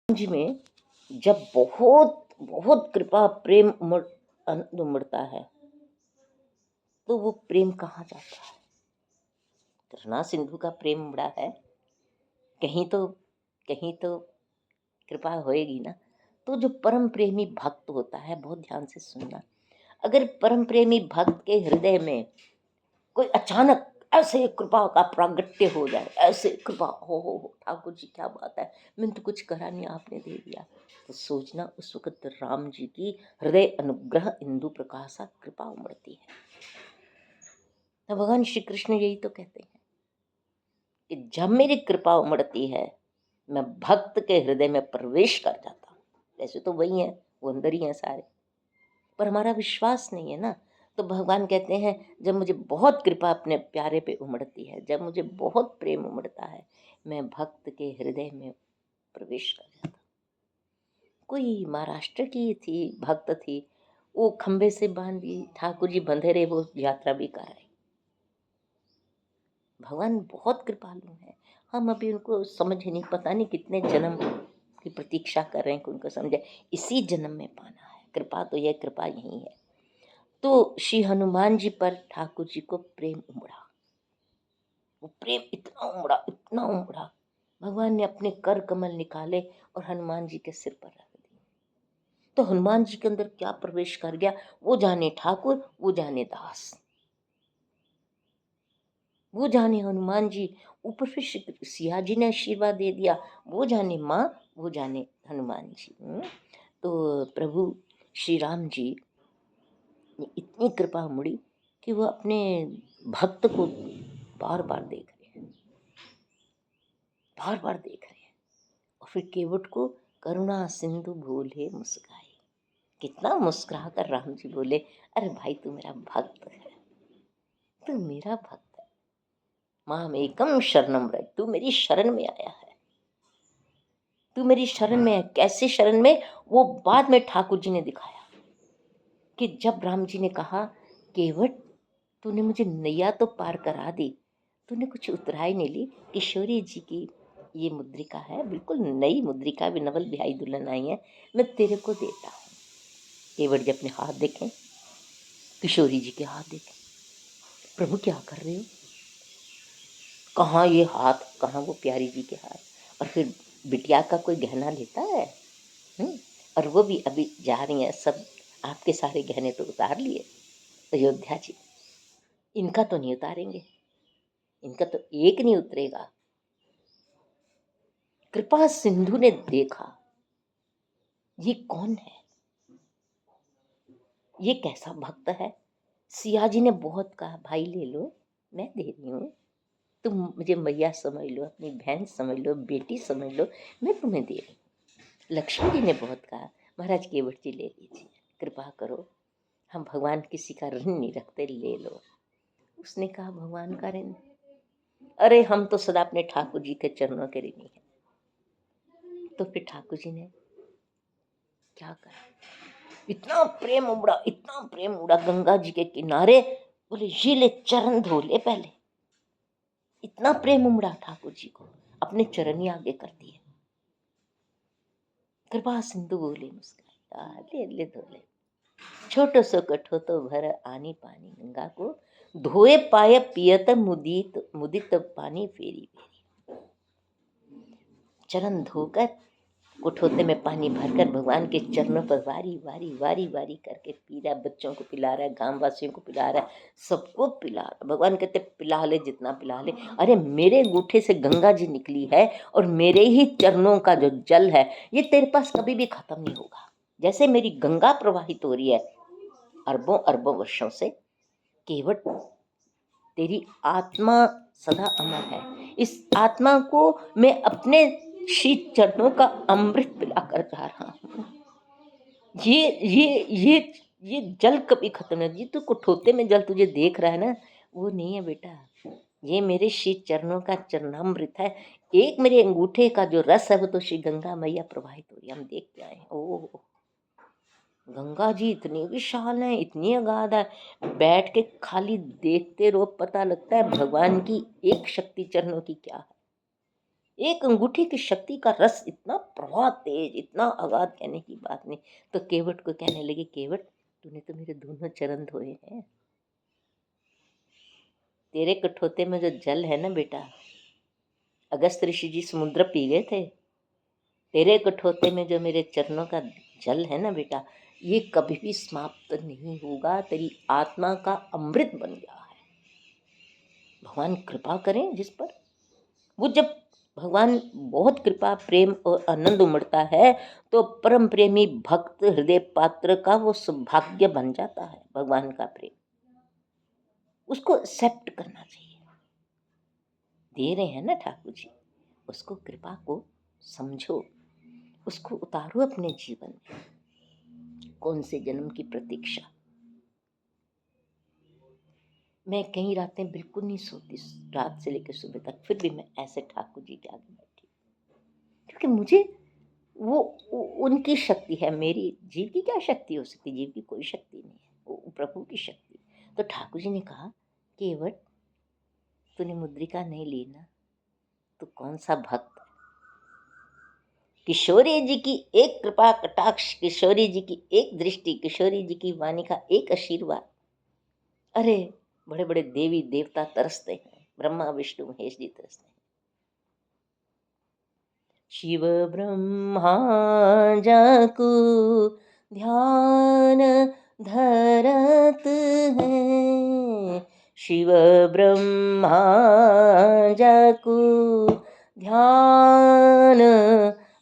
जी में जब बहुत बहुत कृपा प्रेम उमड़ता है तो वो प्रेम कहाँ जाता है। कृष्णा सिंधु का प्रेम उमड़ा है, कहीं तो कृपा होएगी ना। तो जो परम प्रेमी भक्त होता है, बहुत ध्यान से सुनना, अगर परम प्रेमी भक्त के हृदय में कोई अचानक ऐसे कृपा का प्रागट्य हो जाए, ऐसे कृपा हो ठाकुर जी क्या बात है, मैंने तो कुछ करा नहीं, आपने दे दिया, तो सोचना उस वक्त राम जी की हृदय अनुग्रह इंदु प्रकाशा कृपा उमड़ती है। तो भगवान श्री कृष्ण यही तो कहते हैं कि जब मेरी कृपा उमड़ती है मैं भक्त के हृदय में प्रवेश कर जाता हूँ। वैसे तो वही है, वो अंदर ही है सारे, पर हमारा विश्वास नहीं है ना। तो भगवान कहते हैं जब मुझे बहुत कृपा अपने प्यारे पे उमड़ती है, जब मुझे बहुत प्रेम उमड़ता है, मैं भक्त के हृदय में प्रवेश कर जाता हूँ। कोई महाराष्ट्र की थी, भक्त थी, वो खंबे से बांधी ठाकुर जी बंधे रहे, वो यात्रा भी कर रही। भगवान बहुत कृपालु है, हम अभी उनको समझ ही नहीं, पता नहीं कितने जन्म की प्रतीक्षा कर रहे हैं कि उनको समझे, इसी जन्म में पाना है कृपा। तो यह कृपा यही है। तो श्री हनुमान जी पर ठाकुर जी को प्रेम उमड़ा, वो प्रेम इतना उमड़ा, भगवान ने अपने कर कमल निकाले और हनुमान जी के सिर पर रख दिए। तो हनुमान जी के अंदर क्या प्रवेश कर गया, वो जाने ठाकुर, वो जाने दास, वो जाने हनुमान जी। ऊपर फिर सिया जी ने आशीर्वाद दे दिया, वो जाने माँ, वो जाने हनुमान जी। तो प्रभु श्री राम जी ने इतनी कृपा मुड़ी कि वो अपने भक्त को बार बार देख रहे हैं, बार बार देख रहे हैं। और फिर केवट को करुणा सिंधु भूले मुस्काई, कितना मुस्कुरा कर राम जी बोले, अरे भाई तू मेरा भक्त है, तू मेरा भक्त है, माम एकम शरणम रज, तू मेरी शरण में आया है, तू मेरी शरण में है। कैसे शरण में, वो बाद में ठाकुर जी ने दिखाया कि जब राम जी ने कहा केवट तूने मुझे नैया तो पार करा दी, तूने कुछ उतराई नहीं ली। किशोरी जी की ये मुद्रिका है, बिल्कुल नई मुद्रिका, भी नवल बिहाई दुल्हन आई है, मैं तेरे को देता हूँ। केवट जी अपने हाथ देखें, किशोरी जी के हाथ देखें, प्रभु क्या कर रहे हो, कहाँ ये हाथ, कहाँ वो प्यारी जी के हाथ। और फिर बिटिया का कोई गहना लेता है। और वो भी अभी जा रही हैं, सब आपके सारे गहने तो उतार लिए अयोध्या जी, इनका तो नहीं उतारेंगे, इनका तो एक नहीं उतरेगा। कृपा सिंधु ने देखा ये कौन है, ये कैसा भक्त है। सिया जी ने बहुत कहा भाई ले लो, मैं दे रही हूँ, तुम मुझे मैया समझ लो, अपनी बहन समझ लो, बेटी समझ लो, मैं तुम्हें दे रही हूँ। लक्ष्मी जी ने बहुत कहा महाराज केवट जी ले लीजिए, कृपा करो, हम भगवान किसी का ऋण नहीं रखते, ले लो। उसने कहा भगवान का ऋण, अरे हम तो सदा अपने ठाकुर जी के चरणों के ऋणी हैं। तो फिर ठाकुर जी ने क्या करा, इतना प्रेम उमड़ा, इतना प्रेम उमड़ा, गंगा जी के किनारे बोले ये ले चरण धो ले पहले। इतना प्रेम उमड़ा ठाकुर जी को, अपने चरण ही आगे कर दिए। कृपा सिंधु बोले मुस्काई, ले ले धो ले, छोटो सो कठो तो भर आनी पानी, गंगा को धोए पाए पियत मुदित मुदित पानी फेरी फेरी। चरण धोकर कुठोते में पानी भरकर भगवान के चरणों पर वारी वारी वारी वारी करके पी रहा है, बच्चों को पिला रहा है, गांव वासियों को पिला रहा है, सबको पिला रहा है। भगवान कहते पिला ले जितना पिला ले, अरे मेरे अंगूठे से गंगा जी निकली है और मेरे ही चरणों का जो जल है ये तेरे पास कभी भी खत्म नहीं होगा। जैसे मेरी गंगा प्रवाहित हो रही है अरबों अरबों वर्षों से, केवट तेरी आत्मा सदा अमर है, इस आत्मा को मैं अपने शीत चरणों का अमृत पिलाकर जा रहा हूँ। ये ये जल कभी खत्म नहीं, ये तो कुठोते में जल तुझे देख रहा है ना, वो नहीं है बेटा, ये मेरे शीत चरणों का चरणामृत है। एक मेरे अंगूठे का जो रस है वो तो श्री गंगा मैया प्रवाहित हो रही है, हम देख के आए। ओह, गंगा जी इतनी विशाल है, इतनी अगाध है, बैठ के खाली देखते रहो, पता लगता है भगवान की एक शक्ति चरणों की क्या है। एक अंगूठी की शक्ति का रस इतना प्रभाव तेज, इतना अगाध, कहने की बात नहीं। तो केवट को कहने लगे, केवट तूने तो मेरे दोनों चरण धोए हैं, तेरे कठोते में जो जल है ना बेटा, अगस्त ऋषि जी समुद्र पी गए थे, तेरे कठोते में जो मेरे चरणों का जल है ना बेटा, ये कभी भी समाप्त नहीं होगा, तेरी आत्मा का अमृत बन गया है। भगवान कृपा करें जिस पर, वो जब भगवान बहुत कृपा प्रेम और आनंद उमड़ता है तो परम प्रेमी भक्त हृदय पात्र का वो सौभाग्य बन जाता है। भगवान का प्रेम उसको एक्सेप्ट करना चाहिए। दे रहे हैं ना ठाकुर जी, उसको कृपा को समझो, उसको उतारो अपने जीवन में। कौन से जन्म की प्रतीक्षा। मैं कई रातें बिल्कुल नहीं सोती, रात से लेकर सुबह तक, फिर भी मैं ऐसे ठाकुर जी के आगे बैठी, क्योंकि मुझे वो उनकी शक्ति है। मेरी जीव की क्या शक्ति हो सकती, जीव की कोई शक्ति नहीं है, वो प्रभु की शक्ति। तो ठाकुर जी ने कहा, केवट तूने मुद्रिका नहीं ली ना, तो कौन सा भक्त। किशोरी जी की एक कृपा कटाक्ष, किशोरी जी की एक दृष्टि, किशोरी जी की वाणी का एक आशीर्वाद, अरे बड़े बड़े देवी देवता तरसते हैं, ब्रह्मा विष्णु महेश जी तरसते हैं। शिव ब्रह्मा जाकू ध्यान धरत हैं, शिव ब्रह्मा जाकू ध्यान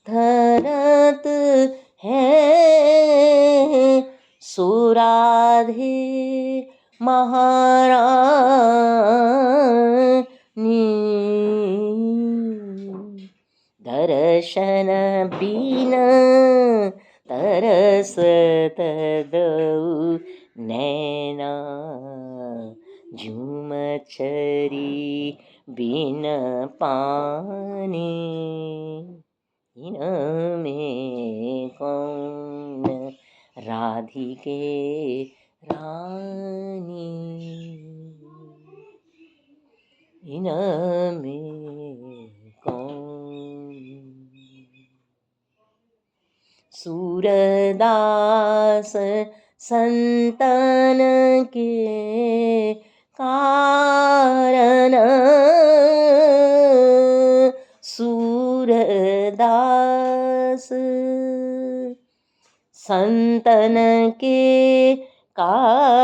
धरत हैं, सुराधे महारानी, दर्शन बिन तरसत दऊ नैना, झूम छरी बिन पानी, इनमें कौन राधिके रानी, इनमें कौन। सूरदास संतन के कारण, सूरदास संतन के कारण,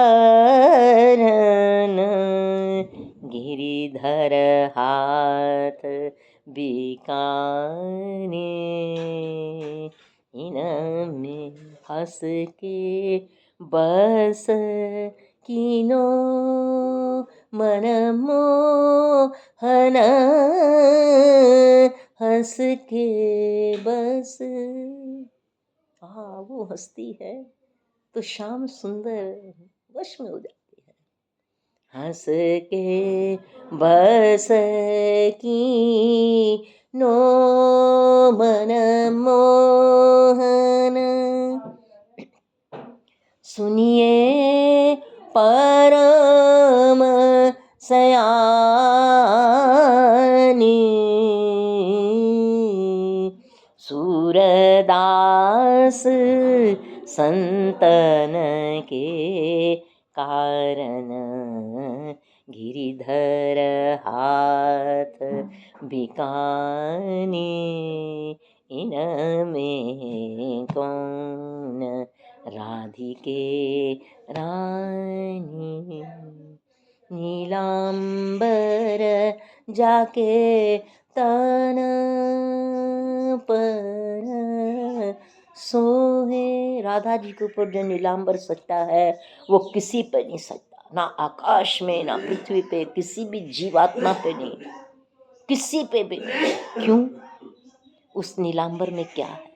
गिरिधर हाथ बिकाने, इनमें हंस के बस कीनो मन मोहन, हंस के बस। हाँ, वो हंसती है तो शाम सुंदर वश में हो जाती है। हंस के बस की नो मन मोहन, सुनिए परम सयानी, सूरदास संतन के कारण, गिरिधर हाथ बिकानी, इनमें कौन राधिके रानी, नीलांबर जाके तन पर सोहे। राधा जी के ऊपर जो नीलांबर सजता है वो किसी पे नहीं सजता, ना आकाश में, ना पृथ्वी पे, किसी भी जीवात्मा पे नहीं, किसी पे भी नहीं। क्यों? उस नीलांबर में क्या है?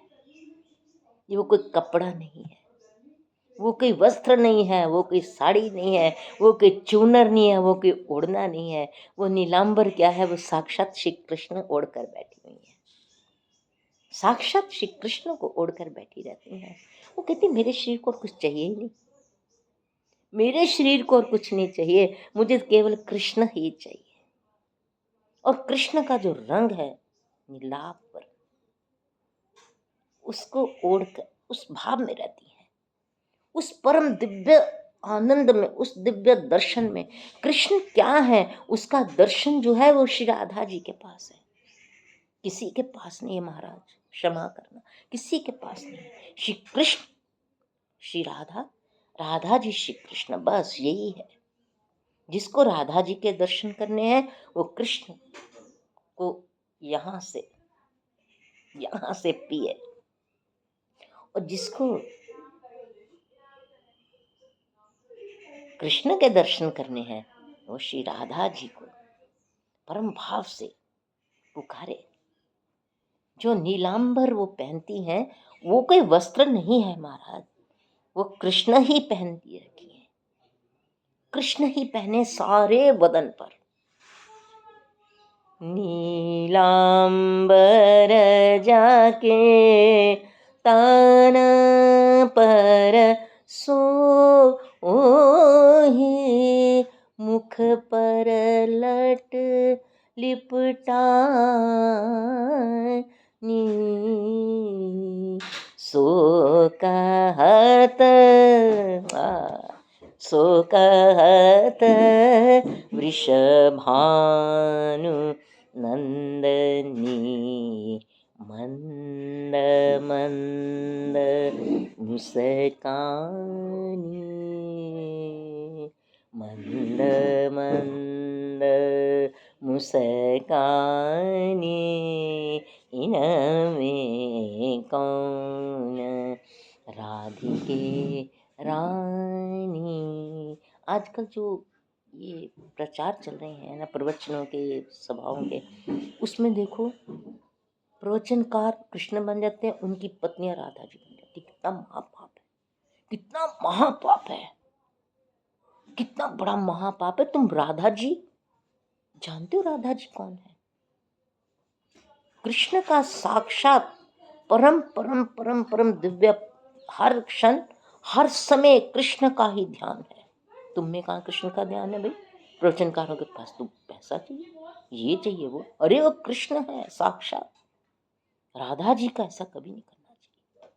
ये वो कोई कपड़ा नहीं है, वो कोई वस्त्र नहीं है, वो कोई साड़ी नहीं है, वो कोई चूनर नहीं है, वो कोई ओढ़ना नहीं है। वो नीलांबर क्या है? वो साक्षात श्री कृष्ण ओढ़ कर बैठी हुई है, साक्षात श्री कृष्ण को ओढ़कर बैठी रहती हैं। वो कहती मेरे शरीर को कुछ चाहिए ही नहीं, मेरे शरीर को और कुछ नहीं चाहिए, मुझे केवल कृष्ण ही चाहिए। और कृष्ण का जो रंग है नीलांबर, उसको ओढ़कर उस भाव में रहती हैं, उस परम दिव्य आनंद में, उस दिव्य दर्शन में। कृष्ण क्या है, उसका दर्शन जो है वो श्री राधा जी के पास है, किसी के पास नहीं है महाराज, क्षमा करना, किसी के पास नहीं है। श्री कृष्ण श्री राधा, राधा जी श्री कृष्ण, बस यही है। जिसको राधा जी के दर्शन करने हैं वो कृष्ण को यहाँ से पिए, और जिसको कृष्ण के दर्शन करने हैं वो श्री राधा जी को परम भाव से पुकारे। जो नीलांबर वो पहनती हैं वो कोई वस्त्र नहीं है महाराज, वो कृष्ण ही पहनती रखी है, कृष्ण ही पहने सारे बदन पर। नीलांबर जाके तान पर सो ओही, मुख पर लट लिपटानी, सो कहत सो कहत वृषभानु नंदनी, मंद मंद मुस्कानी, मंद मंद मुस्कानी, इनमें कौन राधिके रानी। आजकल जो ये प्रचार चल रहे हैं ना प्रवचनों के, सभाओं के, उसमें देखो प्रवचनकार कृष्ण बन जाते हैं, उनकी पत्नियां राधा जी बन जाती। कितना महापाप है, कितना महापाप है, कितना बड़ा महापाप है। तुम राधा जी जानते हो राधा जी कौन है? कृष्ण का साक्षात परम परम परम परम दिव्य, हर क्षण हर समय कृष्ण का ही ध्यान है। तुम में कहाँ कृष्ण का ध्यान है भाई? प्रवचनकारों के पास तो पैसा चाहिए, ये चाहिए, वो, अरे वो कृष्ण है साक्षात। राधा जी का ऐसा कभी नहीं करना चाहिए।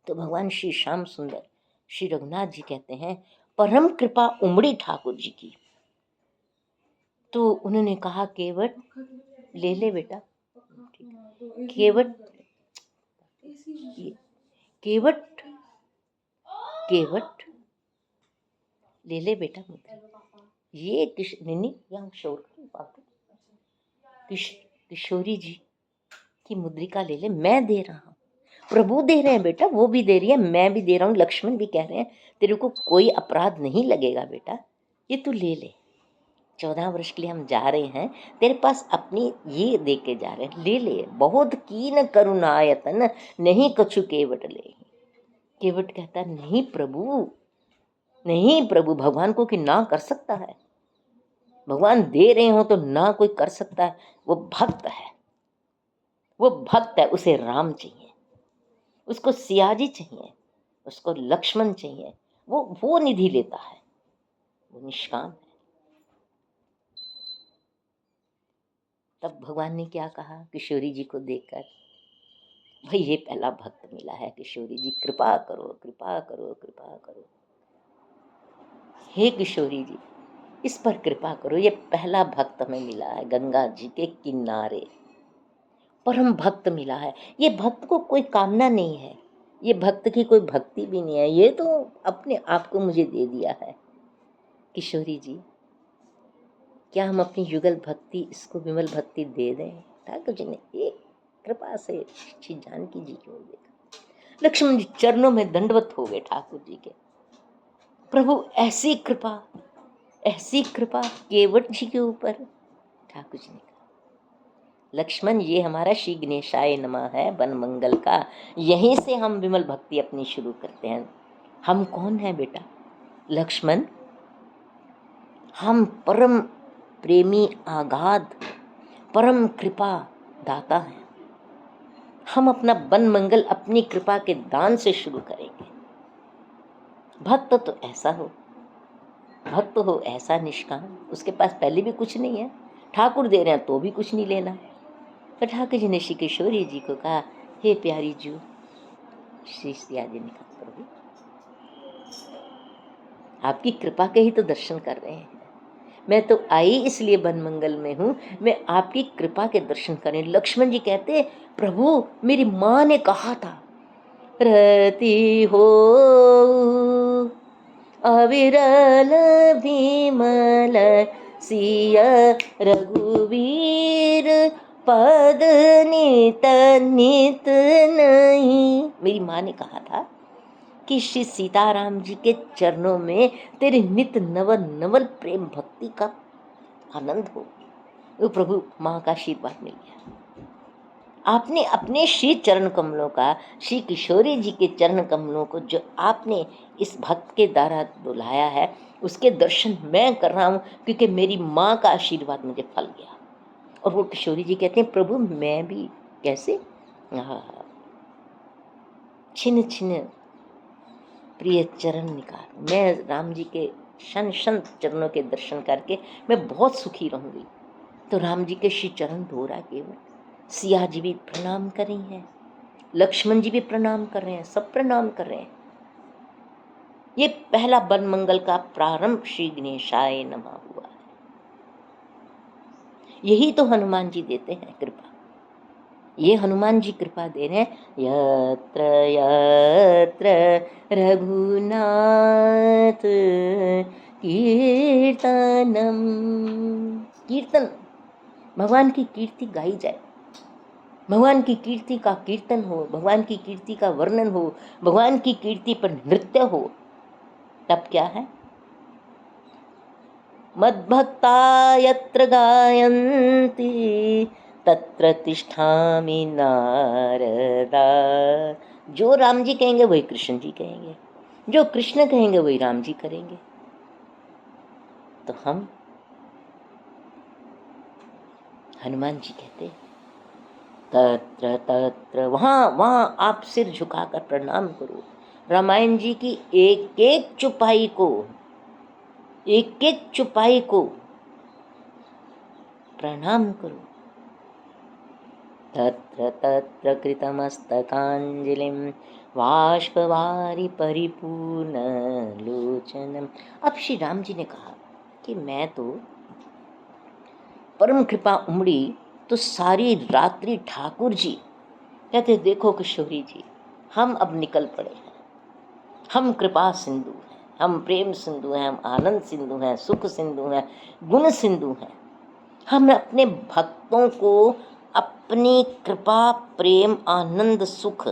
तो भगवान श्री श्याम सुंदर श्री रघुनाथ जी कहते हैं परम कृपा उमड़ी ठाकुर जी की। तो उन्होंने कहा केवट ले ले बेटा, केवट केवट केवट ले ले बेटा मुद्रा, ये किशोरी जी की मुद्रिका ले ले, मैं दे रहा हूँ, प्रभु दे रहे हैं बेटा, वो भी दे रही है, मैं भी दे रहा हूँ, लक्ष्मण भी कह रहे हैं तेरे को कोई अपराध नहीं लगेगा बेटा, ये तू ले ले। 14 वर्ष के लिए हम जा रहे हैं, तेरे पास अपनी ये दे के जा रहे हैं, ले ले। बहुत कीन करुणायतन नहीं कछु केवट ले। केवट कहता नहीं प्रभु, नहीं प्रभु, भगवान को कि ना कर सकता है? भगवान दे रहे हो तो ना कोई कर सकता है? वो भक्त है, वो भक्त है, उसे राम चाहिए, उसको सियाजी चाहिए, उसको लक्ष्मण चाहिए, वो निधि लेता है, वो निष्काम है। तब भगवान ने क्या कहा किशोरी जी को देखकर, भाई ये पहला भक्त मिला है किशोरी जी, कृपा करो कृपा करो कृपा करो, हे किशोरी जी इस पर कृपा करो, ये पहला भक्त हमें मिला है गंगा जी के किनारे, परम भक्त मिला है। ये भक्त को कोई कामना नहीं है, ये भक्त की कोई भक्ति भी नहीं है, ये तो अपने आप को मुझे दे दिया है। किशोरी जी क्या हम अपनी युगल भक्ति, इसको विमल भक्ति दे दें? ठाकुर जी ने एक कृपा से श्री जानकी जी की ओर देखा, लक्ष्मण जी चरणों में दंडवत हो गए ठाकुर जी के, प्रभु ऐसी कृपा केवट जी के ऊपर। ठाकुर जी ने कहा लक्ष्मण ये हमारा श्री गणेशाय नमः है, वन मंगल का, यहीं से हम विमल भक्ति अपनी शुरू करते हैं। हम कौन है बेटा? लक्ष्मण हम परम प्रेमी आगाध परम कृपा दाता है, हम अपना वन मंगल अपनी कृपा के दान से शुरू करेंगे। भक्त तो ऐसा हो, भक्त हो ऐसा निष्काम, उसके पास पहले भी कुछ नहीं है, ठाकुर दे रहे हैं तो भी कुछ नहीं लेना है, तो ठाकुर जी ने श्री किशोरी जी को कहा, हे प्यारी जू। श्री सिया जी ने कहा, प्रभु आपकी कृपा के ही तो दर्शन कर रहे हैं, मैं तो आई इसलिए बनमंगल में हूँ, मैं आपकी कृपा के दर्शन करें। लक्ष्मण जी कहते, प्रभु मेरी माँ ने कहा था, रति हो अविरल भीमल सिय रघुवीर पद नित नित नहीं। मेरी माँ ने कहा था कि श्री सीताराम जी के चरणों में तेरे नित नवल नवल प्रेम भक्ति का आनंद हो। वो प्रभु माँ का आशीर्वाद मिल गया। आपने अपने श्री चरण कमलों का, श्री किशोरी जी के चरण कमलों को जो आपने इस भक्त के द्वारा बुलाया है, उसके दर्शन मैं कर रहा हूँ, क्योंकि मेरी माँ का आशीर्वाद मुझे फल गया। और वो किशोरी जी कहते हैं, प्रभु मैं भी कैसे, छिन छिन प्रिय चरण निकाल, मैं राम जी के शन शन चरणों के दर्शन करके मैं बहुत सुखी रहूंगी। तो राम जी के श्री चरण धो रहा केवल, सिया जी भी प्रणाम कर रही हैं, लक्ष्मण जी भी प्रणाम कर रहे हैं, सब प्रणाम कर रहे हैं। ये पहला वन मंगल का प्रारंभ श्री गणेशाय नमः हुआ है। यही तो हनुमान जी देते हैं कृपा, ये हनुमान जी कृपा दे रहे हैं। यत्र यत्र रघुनाथ कीर्तनम, कीर्तन, भगवान की कीर्ति गाई जाए, भगवान की कीर्ति का कीर्तन हो, भगवान की कीर्ति का वर्णन हो, भगवान की कीर्ति पर नृत्य हो, तब क्या है, मद्भक्ता यत्र गायन्ति तत्र तिष्ठामि नारदा। जो राम जी कहेंगे वही कृष्ण जी कहेंगे, जो कृष्ण कहेंगे वही राम जी करेंगे। तो हम हनुमान जी कहते तत्र तत्र, वहाँ वहाँ आप सिर झुकाकर प्रणाम करो। रामायण जी की एक एक चुपाई को, एक एक चुपाई को प्रणाम करो। तत्र तत्र कृतमस्तकाञ्जलिं बाष्पवारि परिपूर्णलोचनम्। अब श्री राम जी ने कहा कि मैं तो परम कृपा उमड़ी तो सारी रात्रि ठाकुर जी कहते, देखो किशोरी जी, हम अब निकल पड़े हैं, हम कृपा सिंधु हैं, हम प्रेम सिंधु हैं, हम आनंद सिंधु हैं, सुख सिंधु हैं, गुण सिंधु हैं। हम अपने भक्तों को अपनी कृपा प्रेम आनंद सुख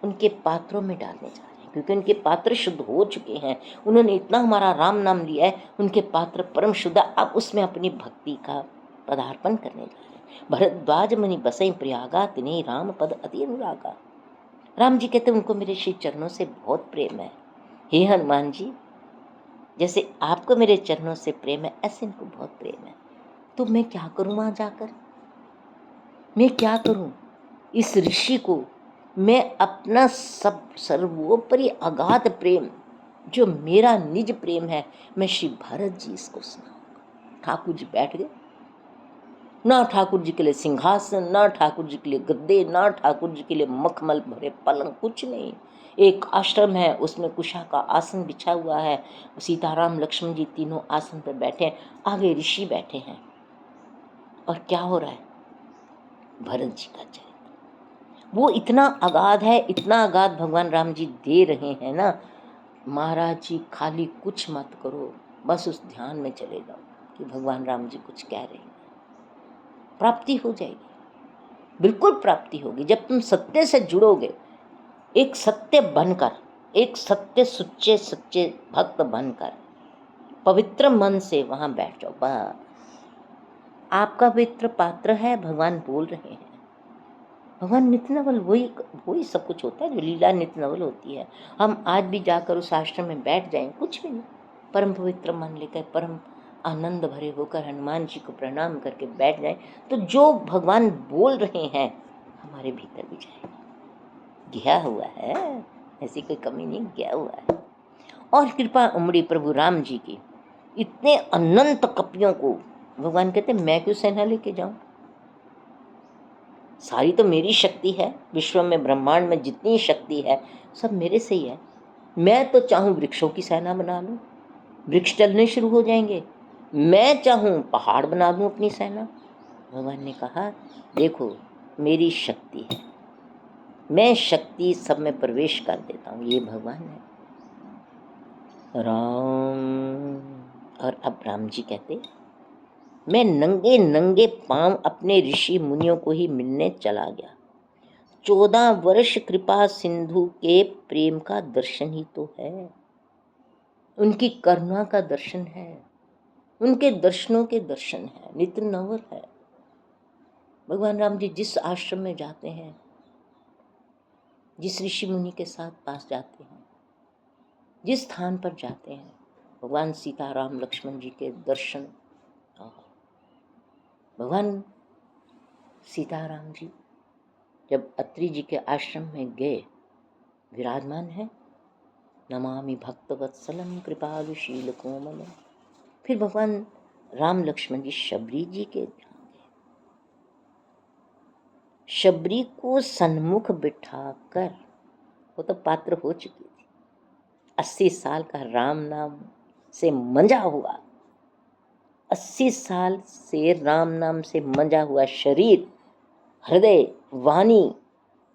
उनके पात्रों में डालने जा रहे हैं, क्योंकि उनके पात्र शुद्ध हो चुके हैं। उन्होंने इतना हमारा राम नाम लिया है, उनके पात्र परम शुद्ध, अब उसमें अपनी भक्ति का पदार्पण करने जा रहे हैं। भरद्वाज मुनि बसई प्रयागा तिन्हें राम पद अति अनुरागा। राम जी कहते उनको मेरे श्री चरणों से बहुत प्रेम है। हे हनुमान जी, जैसे आपको मेरे चरणों से प्रेम है, ऐसे इनको बहुत प्रेम है। तो मैं क्या करूं वहां जाकर, मैं क्या करूं, इस ऋषि को मैं अपना सब सर्वोपरि अगाध प्रेम, जो मेरा निज प्रेम है, मैं श्री भरत जी इसको सुनाऊंगा। ठाकुर जी बैठ गए, ना ठाकुर जी के लिए सिंहासन, ना ठाकुर जी के लिए गद्दे, ना ठाकुर जी के लिए मखमल भरे पलंग, कुछ नहीं। एक आश्रम है, उसमें कुशा का आसन बिछा हुआ है, सीताराम लक्ष्मण जी तीनों आसन पर बैठे हैं, आगे ऋषि बैठे हैं। और क्या हो रहा है, भरत जी का चरित्र वो इतना अगाध है, इतना अगाध भगवान राम जी दे रहे हैं ना। महाराज जी खाली कुछ मत करो, बस उस ध्यान में चले जाओ कि भगवान राम जी कुछ कह रहे हैं, प्राप्ति हो जाएगी, बिल्कुल प्राप्ति होगी। जब तुम सत्य से जुड़ोगे, एक सत्य बनकर, एक सत्य सुच्चे सच्चे भक्त बनकर, पवित्र मन से वहां बैठ जाओ, बस आपका पवित्र पात्र है, भगवान बोल रहे हैं। भगवान नित्य नवल, वही सब कुछ होता है, जो लीला नित्य नवल होती है। हम आज भी जाकर उस आश्रम में बैठ जाएं, कुछ भी नहीं, परम पवित्र मन लेकर, परम आनंद भरे होकर हनुमान जी को प्रणाम करके बैठ जाएं, तो जो भगवान बोल रहे हैं हमारे भीतर भी जाएगा। गया हुआ है, ऐसी कोई कमी नहीं, गया हुआ है। और कृपा उमड़ी प्रभु राम जी की, इतने अनंत कपियों को भगवान कहते मैं क्यों सेना लेके जाऊं, सारी तो मेरी शक्ति है, विश्व में ब्रह्मांड में जितनी शक्ति है सब मेरे से ही है। मैं तो चाहूँ वृक्षों की सेना बना लूँ, वृक्ष टलने शुरू हो जाएंगे। मैं चाहूँ पहाड़ बना दूँ अपनी सेना। भगवान ने कहा देखो मेरी शक्ति है, मैं शक्ति सब में प्रवेश कर देता हूँ, ये भगवान है राम। और अब राम जी कहते मैं नंगे नंगे पांव अपने ऋषि मुनियों को ही मिलने चला गया। 14 वर्ष कृपा सिंधु के प्रेम का दर्शन ही तो है, उनकी करुणा का दर्शन है, उनके दर्शनों के दर्शन है, नित्य नवर है। भगवान राम जी जिस आश्रम में जाते हैं, जिस ऋषि मुनि के साथ पास जाते हैं, जिस स्थान पर जाते हैं, भगवान सीता राम लक्ष्मण जी के दर्शन। भगवान सीताराम जी जब अत्रि जी के आश्रम में गए, विराजमान है, नमामि भक्तवत्सलम कृपालुशील कोमल। फिर भगवान राम लक्ष्मण जी शबरी जी के ध्यान गए, शबरी को सन्मुख बिठाकर, वो तो पात्र हो चुकी थी, 80 साल का राम नाम से मंजा हुआ, 80 साल से राम नाम से मंजा हुआ शरीर, हृदय, वाणी,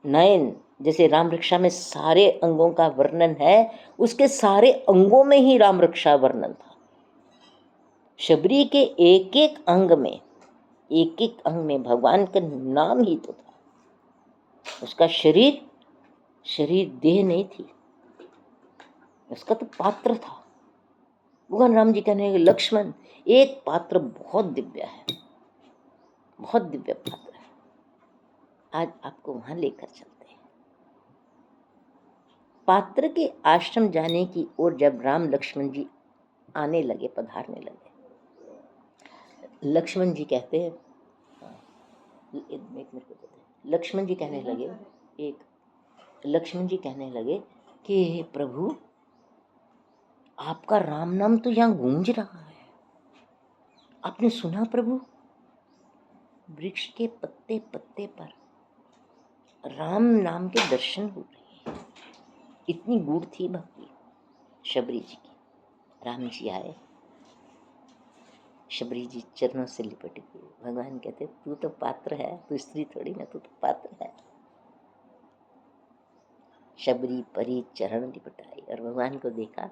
नयन, जैसे राम रक्षा में सारे अंगों का वर्णन है, उसके सारे अंगों में ही राम रक्षा वर्णन था। शबरी के एक एक अंग में, एक एक अंग में भगवान का नाम ही तो था। उसका शरीर देह नहीं थी, उसका तो पात्र था। भगवान राम जी कहने लगे लक्ष्मण एक पात्र बहुत दिव्य है, बहुत दिव्य पात्र है, आज आपको वहां लेकर चलते हैं। पात्र के आश्रम जाने की ओर जब राम लक्ष्मण जी आने लगे, पधारने लगे, लक्ष्मण जी कहते हैं, लक्ष्मण जी कहने लगे कि प्रभु आपका राम नाम तो यहाँ गूंज रहा है, आपने सुना प्रभु? वृक्ष के पत्ते पत्ते पर राम नाम के दर्शन हो रहे हैं। इतनी गूढ़ थी भक्ति शबरी जी की। राम जी आए, शबरी जी चरणों से लिपट गई। भगवान कहते तू तो पात्र है, तू स्त्री थोड़ी ना, तू तो पात्र है। शबरी परी चरण लिपटाई और भगवान को देखा,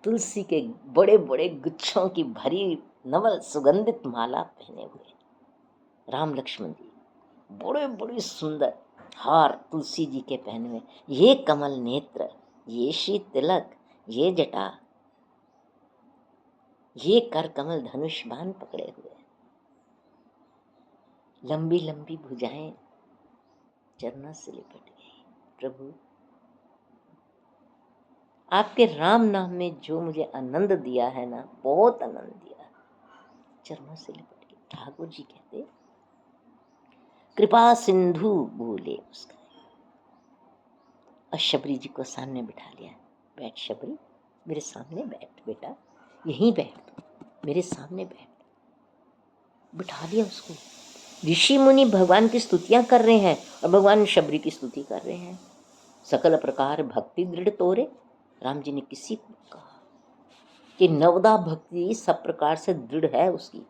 तुलसी के बड़े बड़े गुच्छों की भरी नवल सुगंधित माला पहने हुए राम लक्ष्मण जी, बड़े बड़े सुंदर हार तुलसी जी के पहने हुए, ये कमल नेत्र, ये श्री तिलक, ये जटा, ये कर कमल धनुष बाण पकड़े हुए, लंबी लंबी भुजाएं, चरणों से लिपट गई। प्रभु आपके राम नाम में जो मुझे आनंद दिया है ना, बहुत आनंद दिया, चरणों से लिपट गई। ठाकुर जी कहते कृपा सिंधु बोले उसका, और शबरी जी को सामने बिठा लिया। बैठ शबरी, मेरे सामने बैठ बेटा, यहीं बैठ, मेरे सामने बैठ। बिठा लिया उसको। ऋषि मुनि भगवान की स्तुतियां कर रहे हैं और भगवान शबरी की स्तुति कर रहे हैं। सकल प्रकार भक्ति दृढ़ तोरे, राम जी ने किसी को कहा कि नवदा भक्ति सब प्रकार से दृढ़ है उसकी।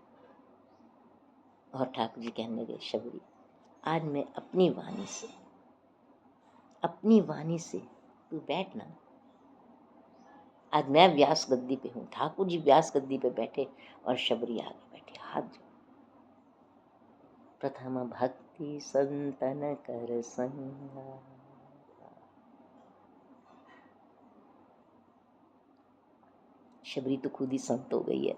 और ठाकुर जी कहने लगे शबरी आज मैं अपनी वाणी से तू बैठना। आज मैं व्यास गद्दी पे हूँ, ठाकुर जी व्यास गद्दी पे बैठे और शबरी आगे बैठे, हाथ जोड़। प्रथम भक्ति संतन कर संगा, शबरी तो खुद ही संत हो गई है,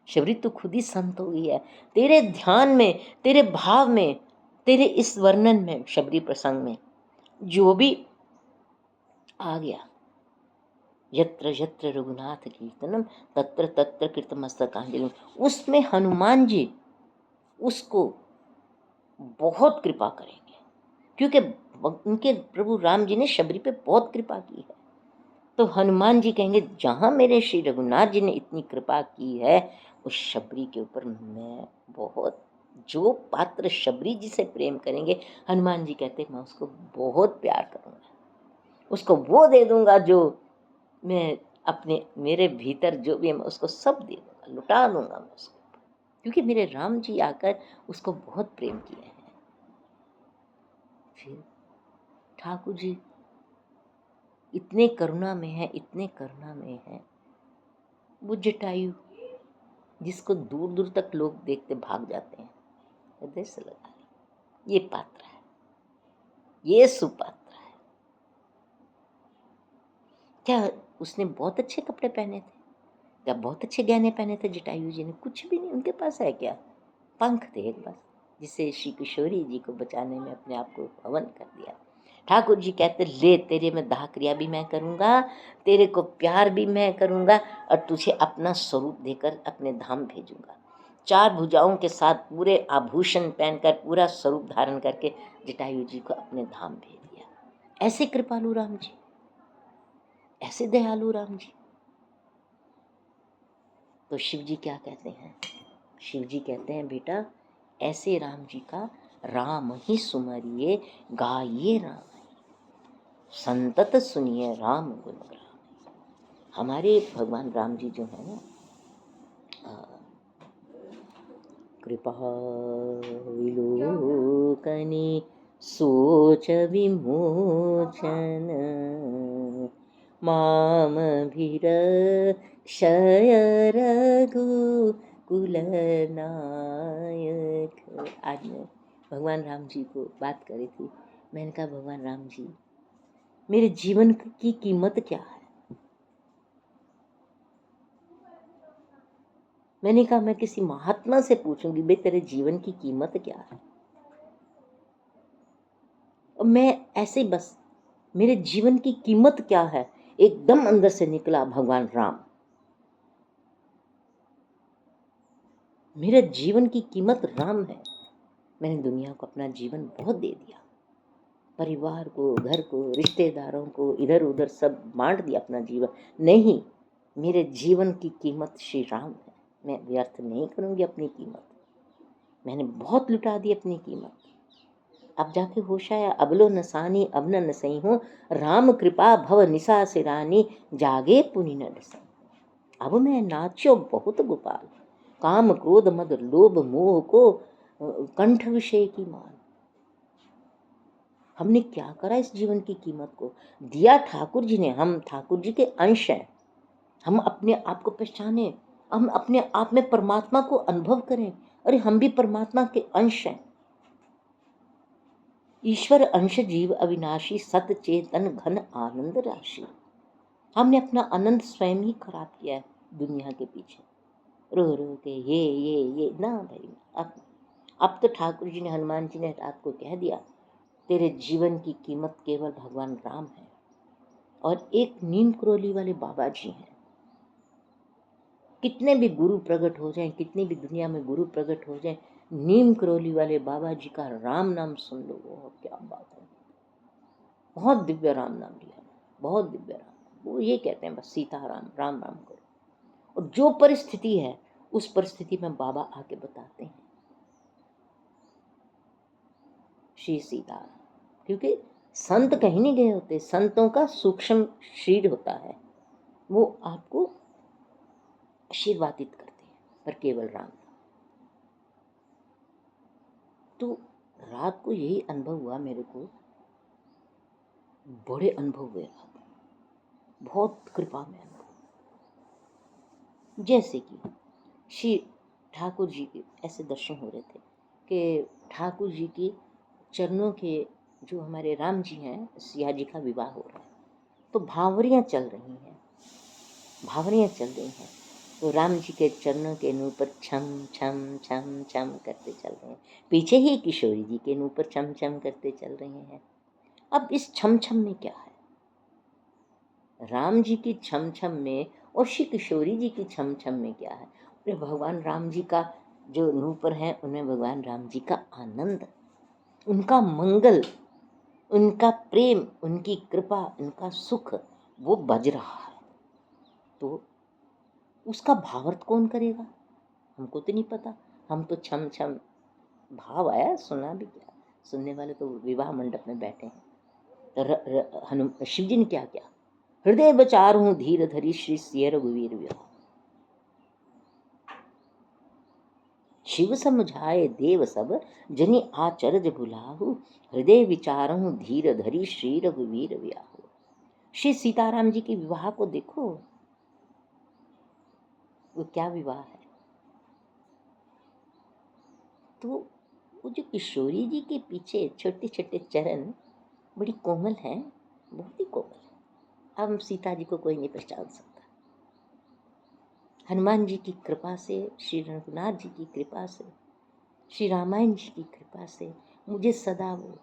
शबरी तो खुद ही संत हो गई है। तेरे ध्यान में, तेरे भाव में, तेरे इस वर्णन में, शबरी प्रसंग में जो भी आ गया, यत्र यत्र रघुनाथ कीर्तनम तत्र तत्र कृतमस्तकांजलि, उसमें हनुमान जी उसको बहुत कृपा करेंगे, क्योंकि उनके प्रभु राम जी ने शबरी पे बहुत कृपा की है। तो हनुमान जी कहेंगे जहाँ मेरे श्री रघुनाथ जी ने इतनी कृपा की है, उस शबरी के ऊपर मैं बहुत जो पात्र शबरी जी से प्रेम करेंगे, हनुमान जी कहते मैं उसको बहुत प्यार करूँगा, उसको वो दे दूंगा जो मैं अपने मेरे भीतर जो भी है मैं उसको सब दे दूंगा, लुटा दूंगा मैं उसको, क्योंकि मेरे राम जी आकर उसको बहुत प्रेम किए हैं। फिर ठाकुर जी इतने करुणा में है, इतने करुणा में है, वो जटायु जिसको दूर दूर तक लोग देखते भाग जाते हैं, हृदय से लगा ये पात्र है, ये सुपात्र है। क्या उसने बहुत अच्छे कपड़े पहने थे, क्या बहुत अच्छे गहने पहने थे जटायु जी ने? कुछ भी नहीं, उनके पास है क्या? पंख थे एक बस, जिसे श्री किशोरी जी को बचाने में अपने आप को हवन कर दिया। ठाकुर जी कहते ले तेरे में दाह क्रिया भी मैं करूँगा, तेरे को प्यार भी मैं करूँगा और तुझे अपना स्वरूप देकर अपने धाम भेजूंगा। 4 भुजाओं के साथ पूरे आभूषण पहनकर पूरा स्वरूप धारण करके जटायु जी को अपने धाम भेज दिया। ऐसे कृपालु राम जी, ऐसे दयालु राम जी। तो शिव जी क्या कहते हैं? शिव जी कहते हैं बेटा ऐसे राम जी का राम ही सुमरिए, गाइए राम संतत सुनिए राम गुण ग्राम। हमारे भगवान राम जी जो है ना, कृपा विलोकनी सोच विमोचन, माम भीर शय रघु कुल नायक। आज मैं भगवान राम जी को बात करी थी, मैंने कहा भगवान राम जी मेरे जीवन की कीमत क्या है? मैंने कहा मैं किसी महात्मा से पूछूंगी भाई तेरे जीवन की कीमत क्या है, और मैं ऐसे बस मेरे जीवन की कीमत क्या है, एकदम अंदर से निकला भगवान राम। मेरे जीवन की कीमत राम है। मैंने दुनिया को अपना जीवन बहुत दे दिया, परिवार को, घर को, रिश्तेदारों को, इधर उधर सब बांट दिया अपना जीवन। नहीं, मेरे जीवन की कीमत श्री राम है। मैं व्यर्थ नहीं करूंगी अपनी कीमत। मैंने बहुत लुटा दी अपनी कीमत। अब जाके होश आया, अबलो नसानी अब न नसई हूँ, राम कृपा भव निशा सिरानी, जागे पुनि न डसई। अब मैं नाचो बहुत गोपाल, काम क्रोध मद लोभ मोह को कंठ विषय की मान। हमने क्या करा इस जीवन की कीमत को? दिया ठाकुर जी ने। हम ठाकुर जी के अंश हैं। हम अपने आप को पहचाने, हम अपने आप में परमात्मा को अनुभव करें। अरे हम भी परमात्मा के अंश हैं। ईश्वर अंश जीव अविनाशी, सत चेतन घन आनंद राशि। हमने अपना आनंद स्वयं ही खराब किया है दुनिया के पीछे रो रो के, ये ना भाई। अब तो ठाकुर जी ने, हनुमान जी ने रात को कह दिया तेरे जीवन की कीमत केवल भगवान राम है और एक नीम करोली वाले बाबा जी हैं। कितने भी गुरु प्रकट हो जाएं, कितनी भी दुनिया में गुरु प्रकट हो जाएं, नीम करोली वाले बाबा जी का राम नाम सुन लो, वो क्या बात है। बहुत दिव्य राम नाम लिया, बहुत दिव्य राम। वो ये कहते हैं बस सीताराम, राम राम करो। और जो परिस्थिति है उस परिस्थिति में बाबा आके बताते हैं श्री सीताराम। क्योंकि संत कहीं नहीं गए होते, संतों का सूक्ष्म शरीर होता है, वो आपको आशीर्वादित करते हैं, पर केवल राम। तो रात को यही अनुभव हुआ मेरे को, बड़े अनुभव हुए रात, बहुत कृपा में अनुभव। जैसे कि श्री ठाकुर जी के ऐसे दर्शन हो रहे थे कि ठाकुर जी की चरणों के, जो हमारे राम जी हैं, सिया जी का विवाह हो रहा है, तो भावरियाँ चल रही हैं, भावरियाँ चल रही हैं। तो राम जी के चरणों के नूह पर छम छम छम छम करते चल रहे हैं, पीछे ही किशोरी जी के नूह पर छम छम करते चल रहे हैं। अब इस छम छम में क्या है? राम जी की छम छम में और श्री किशोरी जी की छम छम में क्या है? अरे भगवान राम जी का जो नूह पर है, उनमें भगवान राम जी का आनंद, उनका मंगल, उनका प्रेम, उनकी कृपा, उनका सुख वो बज रहा है। तो उसका भावार्थ कौन करेगा? हमको तो नहीं पता। हम तो छम छम भाव आया, सुना भी क्या, सुनने वाले तो विवाह मंडप में बैठे हैं। तो शिव जी ने क्या किया, हृदय बचार हूँ धीर धरी श्री सिय रघुवीर विवाह। शिव समझाए देव सब जनि आचरज भुलाहु, हृदय विचारहु धीर धरी श्री रघुवीर व्याहु। श्री सीताराम जी के विवाह को देखो, वो क्या विवाह है। तो वो जो किशोरी जी के पीछे छोटे छोटे चरण बड़ी कोमल हैं, बहुत ही कोमल है। हम सीता जी को कोई नहीं पहचान सकता। हनुमान जी की कृपा से, श्री रघुनाथ जी की कृपा से, श्री रामायण जी की कृपा से मुझे सदा वो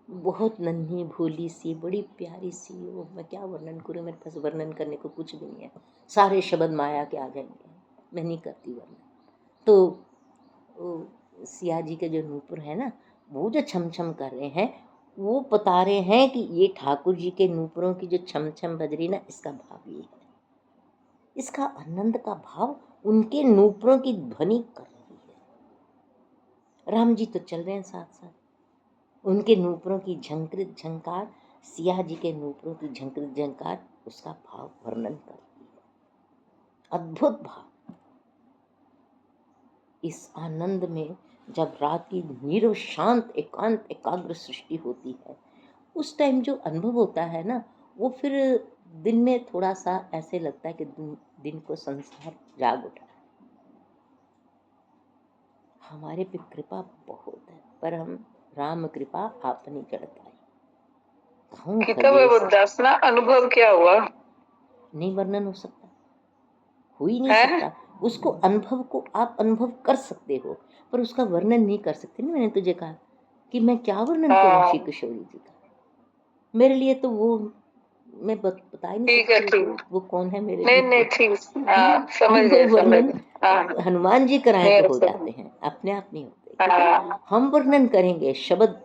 बहुत नन्ही भोली सी, बड़ी प्यारी सी, वो मैं क्या वर्णन करूँ, मेरे पास वर्णन करने को कुछ भी नहीं है। सारे शब्द माया के आ जाएंगे, मैं नहीं करती वर्णन। तो सिया जी के जो नूपुर है ना, वो जो छम छम कर रहे हैं, वो बता रहे हैं कि ये ठाकुर जी के नूपुरों की जो छम छम बज रही ना, इसका भाव ये है, इसका आनंद का भाव उनके नूपुरों की ध्वनि कर रही है। राम जी तो चल रहे हैं साथ साथ, उनके नूपुरों की झंकृत झंकार, सिया जी के नूपुरों की झंकृत झंकार उसका भाव वर्णन करती है। अद्भुत भाव। इस आनंद में जब रात की नीरव शांत एकांत एकाग्र सृष्टि होती है, उस टाइम जो अनुभव होता है ना, वो फिर दिन में थोड़ा सा ऐसे लगता है कि दिन को संसार जाग उठा। हमारे पे कृपा बहुत है, पर हम राम कृपा आपनी जड़ता है। दसना अनुभव क्या हुआ, नहीं वर्णन हो सकता, हो ही नहीं सकता। उसको अनुभव को आप अनुभव कर सकते हो, पर उसका वर्णन नहीं कर सकते ना। मैंने तुझे कहा कि मैं क्या वर्णन करूं श्री किशोरी जी का। मेरे लिए तो वो मैं बता ही नहीं सकती वो कौन है मेरे लिए। नहीं ठीक, समझ वो गए, वर्णन हनुमान जी कराए तो हो जाते हैं, अपने आप नहीं होते। हम वर्णन करेंगे, शब्द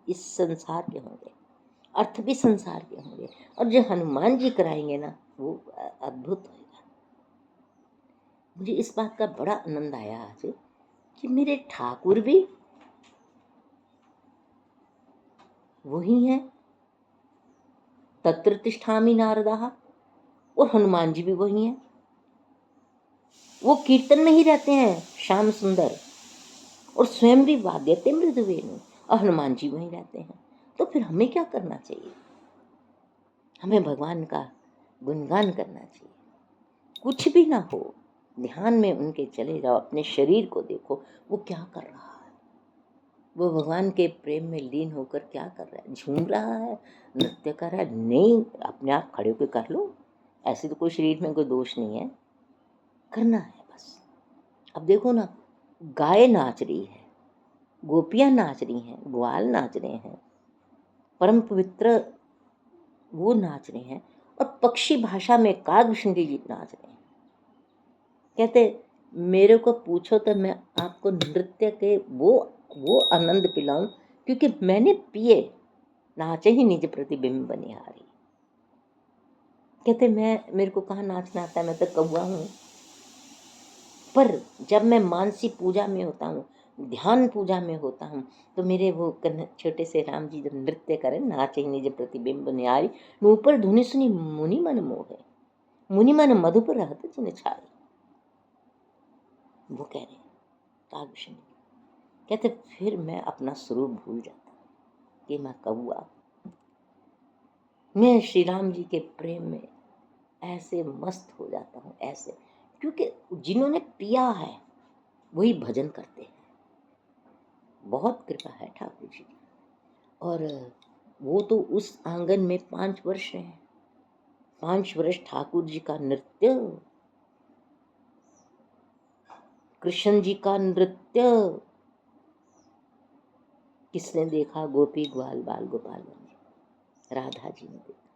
इस संसार के होंगे, अर्थ भी संसार के होंगे, और जो हनुमान जी कराएंगे ना, वो अद्भुत होगा। मुझे इस बात का बड़ा आनंद आया आज कि मेरे ठाकुर भी वही हैं, तत्र तिष्ठामि नारदः, और हनुमान जी भी वही हैं। वो कीर्तन में ही रहते हैं श्याम सुंदर, और स्वयं भी वाद्यते मृदुवेणु, और हनुमान जी वहीं रहते हैं। तो फिर हमें क्या करना चाहिए, हमें भगवान का गुणगान करना चाहिए। कुछ भी ना हो, ध्यान में उनके चले जाओ, अपने शरीर को देखो वो क्या कर रहा है, वो भगवान के प्रेम में लीन होकर क्या कर रहा है, झूम रहा है, नृत्य कर रहा है। नहीं, अपने आप खड़े होकर कर लो, ऐसे तो कोई शरीर में कोई दोष नहीं है, करना है बस। अब देखो ना, गाय नाच रही है, गोपियां नाच रही हैं, ग्वाल नाच रहे हैं, परम पवित्र वो नाच रहे हैं, और पक्षी भाषा में कागभूषणी जी नाच रहे हैं। कहते मेरे को पूछो तो मैं आपको नृत्य के वो आनंद पिलाऊं, क्योंकि मैंने पिए नाचे ही निज प्रतिबिंब बनिहारी। कहते मेरे को कहाँ नाचना आता है, मैं तो कौवा हूँ। पर जब मैं मानसिक पूजा में होता हूँ, ध्यान पूजा में होता हूँ, तो मेरे वो छोटे से राम जी जब नृत्य करें, नाचे ही निज प्रतिबिंब निहारी, ऊपर धुनि सुनी मुनि मन मोहे, मुनि मन मधुपर रहते जिन छाई। वो कह रहे कागभूषणी, कहते फिर मैं अपना स्वरूप भूल जाता कि मैं कौआ। मैं श्री राम जी के प्रेम में ऐसे मस्त हो जाता हूँ, ऐसे, क्योंकि जिन्होंने पिया है वही भजन करते हैं। बहुत कृपा है ठाकुर जी की। और वो तो उस आंगन में 5 वर्ष हैं, 5 वर्ष ठाकुर जी का नृत्य, कृष्ण जी का नृत्य किसने देखा, गोपी ग्वाल बाल गोपाल ने, राधा जी ने देखा,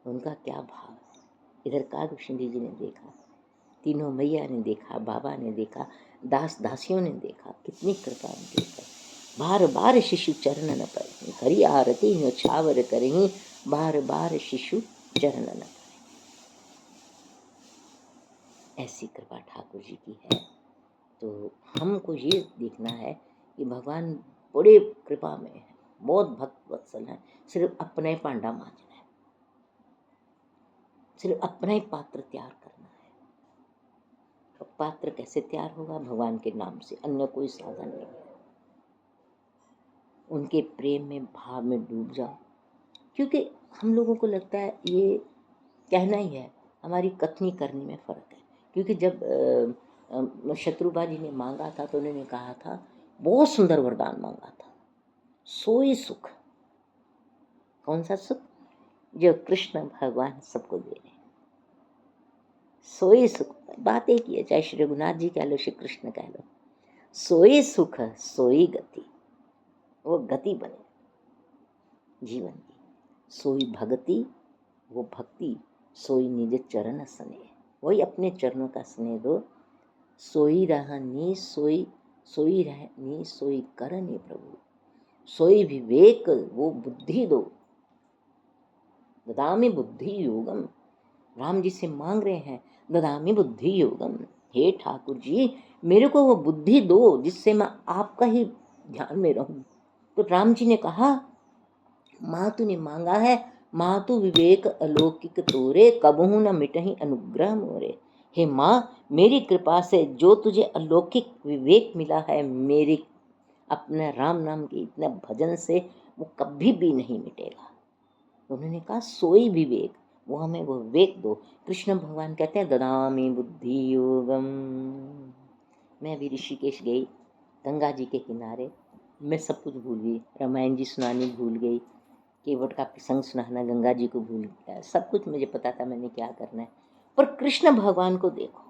उनका क्या भाव है। इधर कागभूषणी जी ने देखा, तीनों मैया ने देखा, बाबा ने देखा, दास दासियों ने देखा, कितनी कृपा उनके ऊपर। बार बार शिशु चरण न पर करी आरती न्योछावर करही, बार बार शिशु चरण न पर। ऐसी कृपा ठाकुर जी की है। तो हमको ये देखना है कि भगवान बड़े कृपा में है, बहुत भक्त वत्सल है, सिर्फ अपना ही पांडा मांझना है, सिर्फ अपना ही पात्र तैयार करना है। और पात्र कैसे तैयार होगा? भगवान के नाम से, अन्य कोई साधन नहीं है। उनके प्रेम में, भाव में डूब जाओ। क्योंकि हम लोगों को लगता है ये कहना ही है, हमारी कथनी करनी में फ़र्क है। क्योंकि जब शत्रुबा जी ने मांगा था तो उन्होंने कहा था, बहुत सुंदर वरदान मांगा था, सोई सुख। कौन सा सुख? जो कृष्ण भगवान सबको दे रहे हैं, सोई सुख। बात एक ही है, चाहे श्री रघुनाथ जी कह लो, श्री कृष्ण कह लो, सोई सुख सोई गति। वो गति बने जीवन की, सोई भक्ति, वो भक्ति, सोई निज चरण स्नेह, वही अपने चरणों का स्नेह दो। सोई रहनी सोई, सोई रहनी सोई करनी प्रभु, सोई विवेक, वो बुद्धि दो। ददामि बुद्धि योगम, राम जी से मांग रहे हैं, ददामि बुद्धि योगम। हे ठाकुर जी, मेरे को वो बुद्धि दो जिससे मैं आपका ही ध्यान में रहूं। तो राम जी ने कहा, माँ तूने मांगा है, मातु विवेक अलौकिक तोरे, कबहू न मिटहि अनुग्रह मोरे। हे माँ, मेरी कृपा से जो तुझे अलौकिक विवेक मिला है, मेरी अपने राम नाम के इतने भजन से, वो कभी भी नहीं मिटेगा। उन्होंने कहा सोई विवेक, वो हमें वो विवेक दो। कृष्ण भगवान कहते हैं, ददामि बुद्धि योगम। मैं अभी ऋषिकेश गई, गंगा जी के किनारे, मैं सब कुछ भूल गई, रामायण जी सुनानी भूल गई, केवट का प्रसंग सुनाना गंगा जी को भूल गया, सब कुछ मुझे पता था मैंने क्या करना है। पर कृष्ण भगवान को देखो,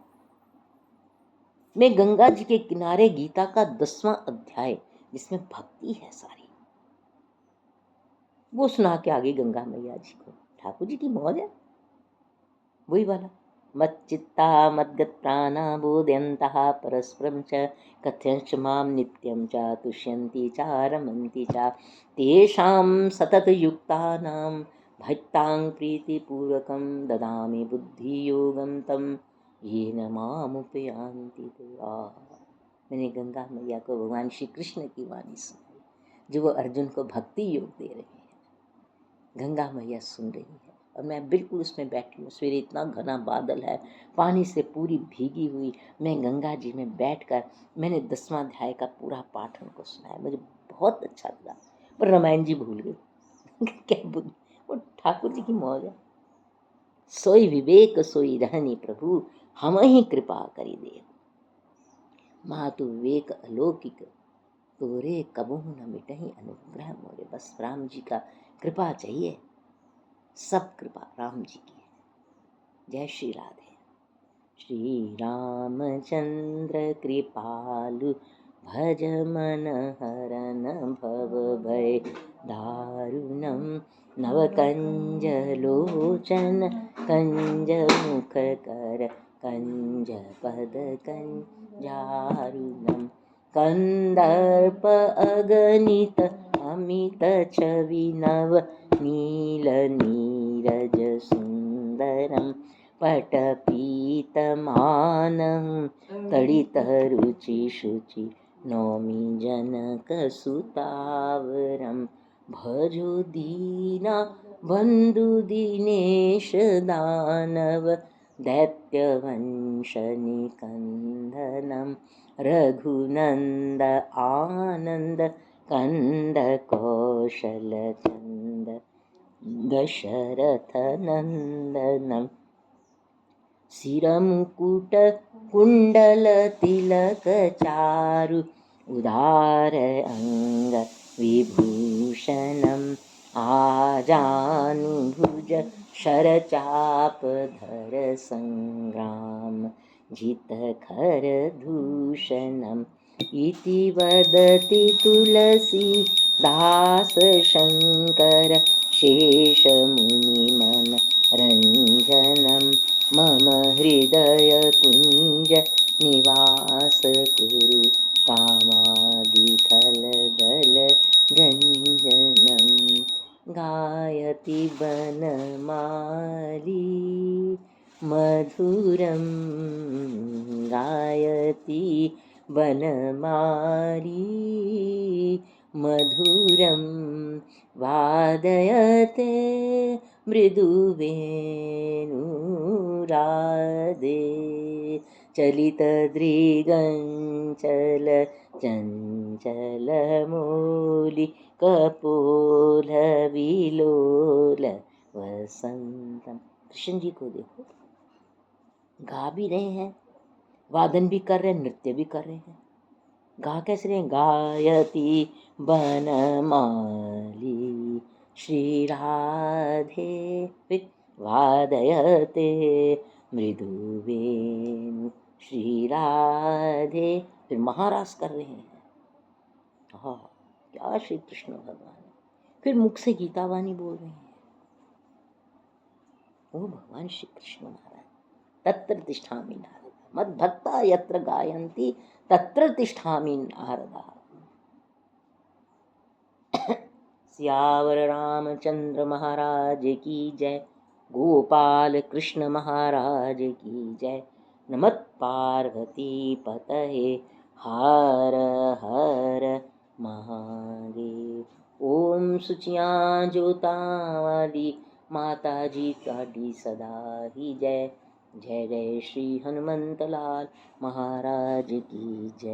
मैं गंगा जी के किनारे, गीता का 10वां अध्याय जिसमें भक्ति है सारी, वो सुना के आ गई गंगा मैया जी को। ठाकुर जी की मौज है, वही वाला, मच्चित्ता मद्गत प्राणा बोधयन्तः परस्परं च कथयंश्च मां नित्यं च तुष्यन्ति च रमन्ति च तेषां सततयुक्तानां भक्तां प्रीतिपूर्वकं ददामि बुद्धियोगं तं येन मामुपयान्ति ते। मैंने गंगा मैया को भगवान श्री कृष्ण की वाणी सुनाई, जो वो अर्जुन को भक्ति योग दे रहे हैं। गंगा मैया सुन रही है और मैं बिल्कुल उसमें बैठी हूँ। सवेरे इतना घना बादल है, पानी से पूरी भीगी हुई मैं गंगा जी में बैठकर मैंने 10वां अध्याय का पूरा पाठ उनको सुनाया। मुझे बहुत अच्छा लगा, पर रामायण जी भूल गई। क्या बुद्ध, वो ठाकुर जी की मौज है। सोई विवेक सोई रहनी प्रभु, हम ही कृपा करी दे। मातु विवेक अलौकिक तोरे, कबहू न मिटहि अनुग्रह मोरे। बस राम जी का कृपा चाहिए, सब कृपा राम जी की है। जय श्री राधे। श्री रामचंद्र कृपालु, भज मन हरन भव भय दारुणम। नव कंज लोचन कंज मुख कर, कंज पद कंजारुणम। कंदर्प अगणित अमित छवि नव, नील नीरज सुंदरम। पटपीतमानं तडितरुचि शुचि, नौमि जनकसुतावरं। भजो दीना बन्धु दीनेश दानव, दैत्यवंशनिकन्दनं। रघुनन्द आनन्द कंद कौशलचन्द, दशरथनन्दनं। शिरमुकुट कुण्डल तिलक चारु, उदार अंग विभूषणम्। आजानुभुज शरचापधर संग्राम, जितखर दूषणम्। इति वदति तुलसीदास शंकर, शेषमुनिमन रंजनम्। मम हृदय कुंज निवास कुरु, कामादिखलदल गंजनम। गायति बनमाली मधुरम, गायति वनमाली मधुरं वादयते मृदुवेणुराधे चलितदृगञ्चल चञ्चलमौलि कपोलविलोल वसंतम। कृष्ण जी को देखो, गा भी रहे हैं, वादन भी कर रहे हैं, नृत्य भी कर रहे हैं। गा कैसे रहे हैं? गायती बनमाली श्री राधे, फिर वादयते मृदुवेणु श्री राधे, फिर महारास कर रहे हैं। हाँ, क्या श्री कृष्ण भगवान, फिर मुख से गीता वाणी बोल रहे हैं। ओ भगवान श्री कृष्ण महाराज, तत्र तिष्ठामि नारद, मद्भक्ता यत्र गायन्ति तत्र तिष्ठामि नारद। सियावर रामचंद्र महाराज की जय, गोपाल कृष्ण महाराज की जय। नमः पार्वती पतये हर हर महादेव। ओम सुचियां जोतां वाली माता जी काडी सदा ही जय। जय जय श्री हनुमंत लाल महाराज की जय।